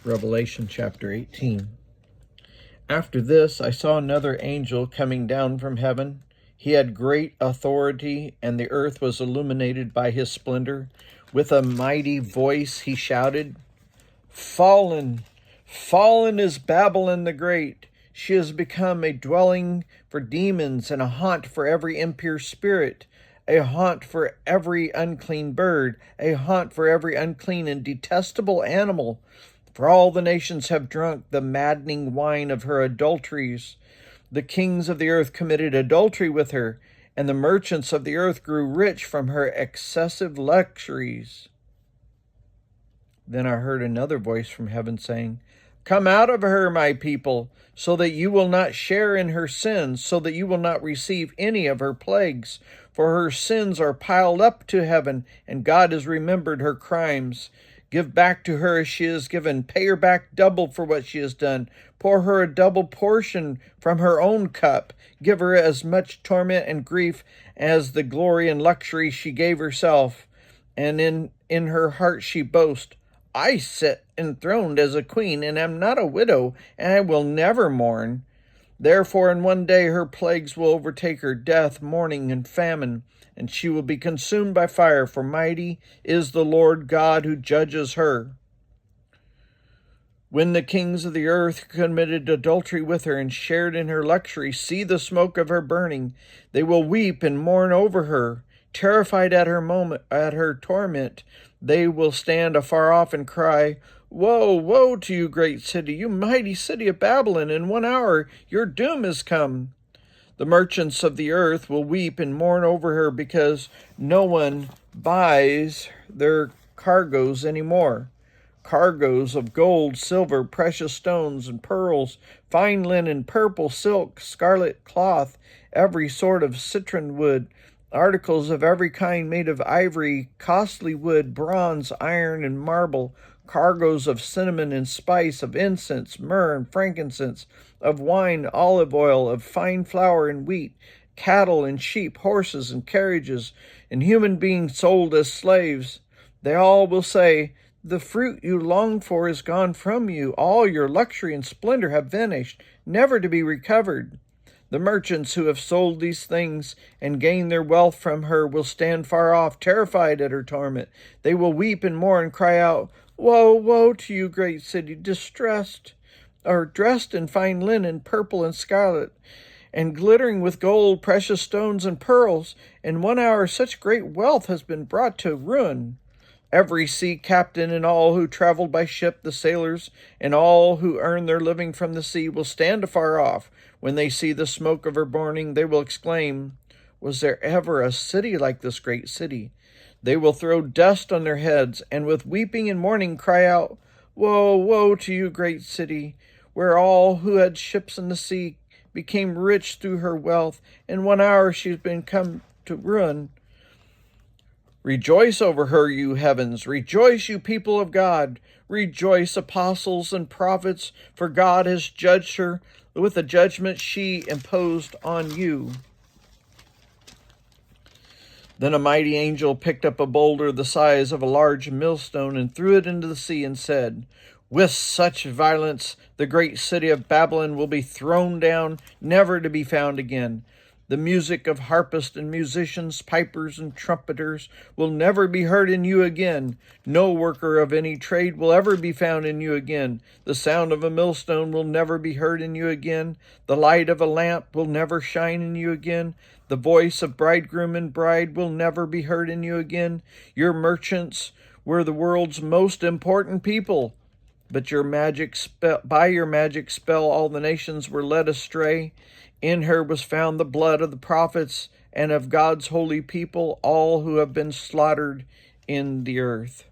Revelation chapter 18. After this, I saw another angel coming down from heaven. He had great authority, and the earth was illuminated by his splendor. With a mighty voice he shouted, "Fallen, fallen is Babylon the Great. She has become a dwelling for demons and a haunt for every impure spirit, a haunt for every unclean bird, a haunt for every unclean and detestable animal. For all the nations have drunk the maddening wine of her adulteries. The kings of the earth committed adultery with her, and the merchants of the earth grew rich from her excessive luxuries." Then I heard another voice from heaven saying, "Come out of her, my people, so that you will not share in her sins, so that you will not receive any of her plagues. For her sins are piled up to heaven, and God has remembered her crimes. Give back to her as she has given. Pay her back double for what she has done. Pour her a double portion from her own cup. Give her as much torment and grief as the glory and luxury she gave herself. And in her heart she boasts, 'I sit enthroned as a queen, and am not a widow, and I will never mourn.' Therefore in one day her plagues will overtake her, death, mourning, and famine, and she will be consumed by fire, for mighty is the Lord God who judges her. When the kings of the earth committed adultery with her and shared in her luxury see the smoke of her burning, they will weep and mourn over her. Terrified at her torment, they will stand afar off and cry, 'Woe, woe to you, great city, you mighty city of Babylon! In 1 hour your doom is come.' The merchants of the earth will weep and mourn over her because no one buys their cargoes anymore. Cargoes of gold, silver, precious stones, and pearls, fine linen, purple, silk, scarlet cloth, every sort of citron wood, articles of every kind made of ivory, costly wood, bronze, iron, and marble, cargoes of cinnamon and spice, of incense, myrrh, and frankincense, of wine, olive oil, of fine flour and wheat, cattle and sheep, horses and carriages, and human beings sold as slaves. They all will say, 'The fruit you longed for is gone from you. All your luxury and splendor have vanished, never to be recovered.' The merchants who have sold these things and gained their wealth from her will stand far off, terrified at her torment. They will weep and mourn and cry out, 'Woe, woe to you, great city, dressed in fine linen, purple and scarlet, and glittering with gold, precious stones, and pearls. In 1 hour such great wealth has been brought to ruin.' Every sea captain and all who traveled by ship, the sailors, and all who earn their living from the sea will stand afar off. When they see the smoke of her burning, they will exclaim, 'Was there ever a city like this great city?' They will throw dust on their heads, and with weeping and mourning cry out, 'Woe, woe to you, great city, where all who had ships in the sea became rich through her wealth. In 1 hour she has been come to ruin.' Rejoice over her, you heavens. Rejoice, you people of God. Rejoice, apostles and prophets, for God has judged her with the judgment she imposed on you." Then a mighty angel picked up a boulder the size of a large millstone and threw it into the sea and said, "With such violence the great city of Babylon will be thrown down, never to be found again. The music of harpists and musicians, pipers and trumpeters will never be heard in you again. No worker of any trade will ever be found in you again. The sound of a millstone will never be heard in you again. The light of a lamp will never shine in you again. The voice of bridegroom and bride will never be heard in you again. Your merchants were the world's most important people, but by your magic spell all the nations were led astray. In her was found the blood of the prophets and of God's holy people, all who have been slaughtered in the earth."